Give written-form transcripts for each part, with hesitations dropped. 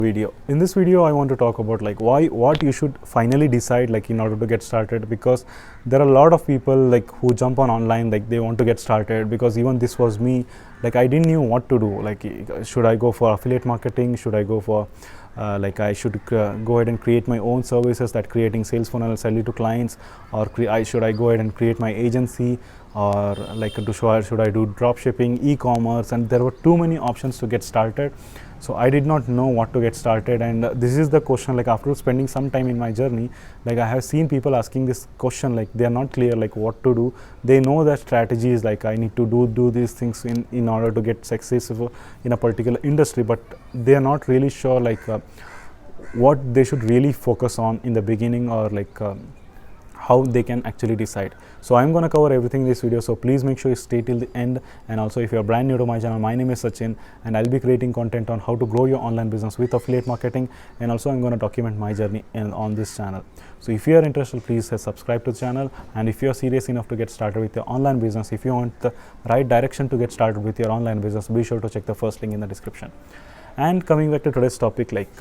video. In this video I want to talk about like what you should finally decide like in order to get started, because there are a lot of people like who jump on online, like they want to get started, because even this was me, like I didn't know what to do. Like should I go for affiliate marketing, should I go for like I should go ahead and create my own services, that creating sales funnel, sell it to clients, or should I go ahead and create my agency, or like should I do drop shipping, e-commerce? And there were too many options to get started, so I did not know what to get started. And this is the question, like after spending some time in my journey, like I have seen people asking this question, like they are not clear like what to do. They know that strategies, like I need to do these things in order to get successful in a particular industry, but they are not really sure like what they should really focus on in the beginning, or like how they can actually decide. So I'm going to cover everything in this video, so please make sure you stay till the end. And also, if you're brand new to my channel, my name is Sachin, and I'll be creating content on how to grow your online business with affiliate marketing, and also I'm going to document my journey on this channel. So if you are interested, please subscribe to the channel. And if you're serious enough to get started with your online business, if you want the right direction to get started with your online business, be sure to check the first link in the description. And coming back to today's topic, like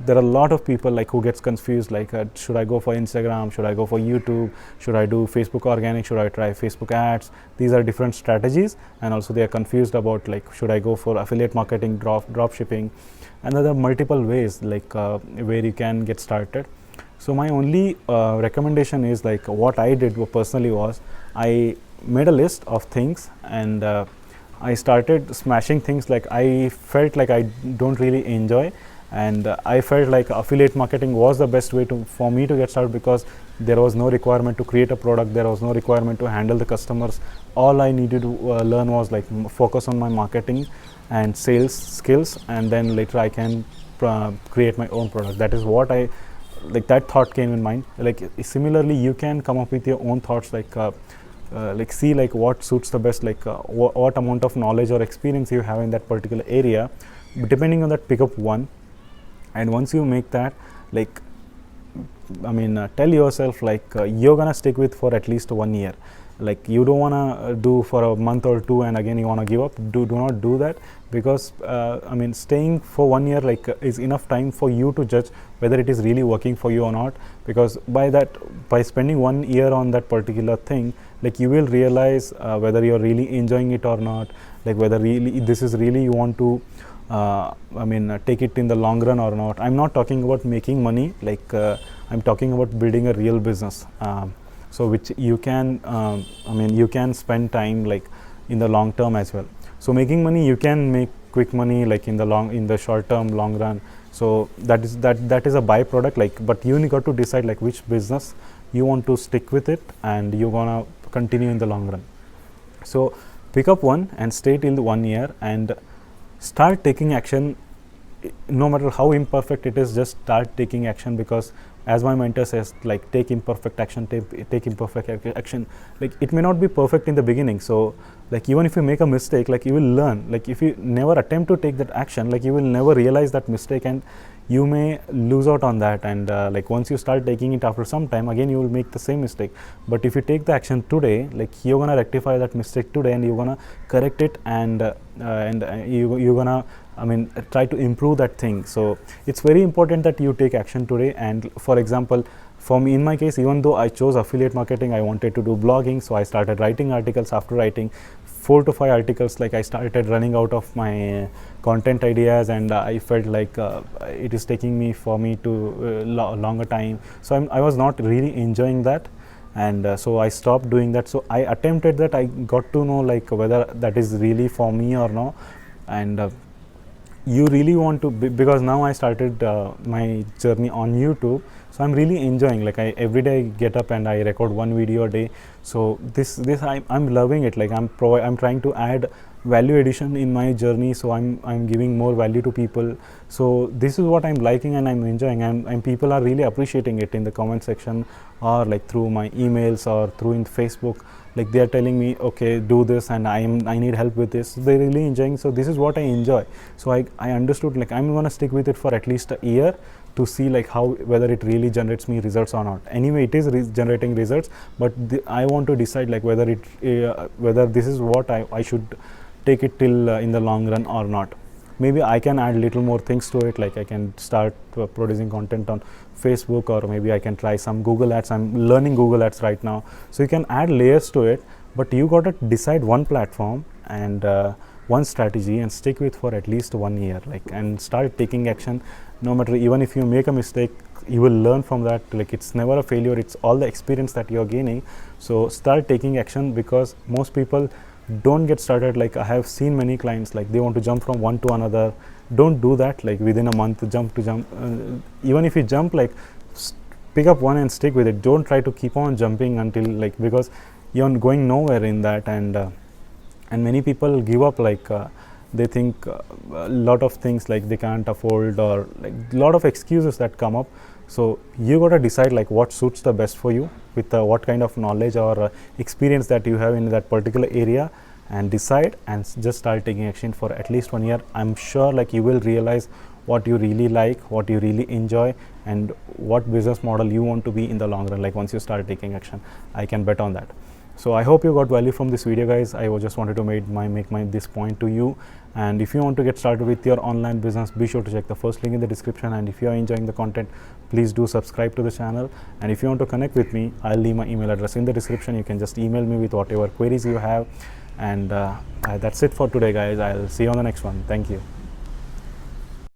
there are a lot of people like who gets confused, like should I go for Instagram, should I go for YouTube, should I do Facebook organic, should I try Facebook ads? These are different strategies, and also they are confused about like should I go for affiliate marketing, drop shipping, and there are multiple ways like where you can get started. So my only recommendation is like what I did personally was I made a list of things, and I started smashing things like I felt like I don't really enjoy, and I felt like affiliate marketing was the best way for me to get started, because there was no requirement to create a product, there was no requirement to handle the customers. All I needed to learn was like focus on my marketing and sales skills, and then later I can create my own product. That is what I like, that thought came in mind. Like similarly, you can come up with your own thoughts, like see like what suits the best, like what amount of knowledge or experience you have in that particular area. Depending on that, pick up one, and once you make that, like tell yourself like you're gonna stick with for at least 1 year. Like you don't want to do for a month or two and again you want to give up. Do not do that, because staying for 1 year like is enough time for you to judge whether it is really working for you or not, because by spending 1 year on that particular thing, like you will realize whether you're really enjoying it or not, like whether really this is really you want to take it in the long run or not. I'm not talking about making money, like I'm talking about building a real business, so which you can you can spend time like in the long term as well. So making money, you can make quick money like in the short term, long run. So that is a byproduct, like, but you got to decide like which business you want to stick with it and you're gonna continue in the long run. So pick up one and stay till 1 year and start taking action. No matter how imperfect it is, just start taking action, because as my mentor says, like take imperfect action, take imperfect action. Like it may not be perfect in the beginning, so like even if you make a mistake, like you will learn. Like if you never attempt to take that action, like you will never realize that mistake and you may lose out on that. And like once you start taking it after some time, again you will make the same mistake. But if you take the action today, like you're gonna rectify that mistake today and you're gonna correct it, and you're gonna try to improve that thing. So it's very important that you take action today. And for example, for me, in my case, even though I chose affiliate marketing, I wanted to do blogging, so I started writing articles. After writing 4 to 5 articles, like I started running out of my content ideas, and I felt like it is taking me to longer time. So I was not really enjoying that, and so I stopped doing that. So I attempted that. I got to know like whether that is really for me or no. And you really want to, because now I started my journey on YouTube, so I'm really enjoying. Like every day I get up and I record 1 video a day. So this I'm loving it. Like I'm trying to add value addition in my journey, so I'm giving more value to people. So this is what I'm liking and I'm enjoying, and people are really appreciating it in the comment section, or like through my emails or through in Facebook. Like they are telling me, okay, do this, and I need help with this. So they're really enjoying. So this is what I enjoy. So I understood like I'm gonna stick with it for at least a year to see like whether it really generates me results or not. Anyway, it is generating results, but I want to decide like whether this is what I should take it till in the long run or not. maybe I can add little more things to it, like I can start producing content on Facebook, or maybe I can try some Google ads. I'm learning Google ads right now, so you can add layers to it, but you got to decide one platform and one strategy and stick with for at least 1 year, like, and start taking action. No matter, even if you make a mistake, you will learn from that. Like, it's never a failure, it's all the experience that you're gaining. So start taking action, because most people don't get started. Like, I have seen many clients, like, they want to jump from one to another. Don't do that. Like, within a month, jump to jump. Even if you jump, like, pick up one and stick with it. Don't try to keep on jumping until, like, because you're going nowhere in that. And many people give up, like, they think a lot of things, like they can't afford, or like a lot of excuses that come up. So you got to decide, like, what suits the best for you, with what kind of knowledge or experience that you have in that particular area, and decide and just start taking action for at least 1 year. I'm sure, like, you will realize what you really like, what you really enjoy, and what business model you want to be in the long run. Like, once you start taking action, I can bet on that. So I hope you got value from this video, guys. I just wanted to make this point to you. And if you want to get started with your online business, be sure to check the first link in the description. And if you are enjoying the content, please do subscribe to the channel. And if you want to connect with me, I'll leave my email address in the description. You can just email me with whatever queries you have. And that's it for today, guys. I'll see you on the next one. Thank you.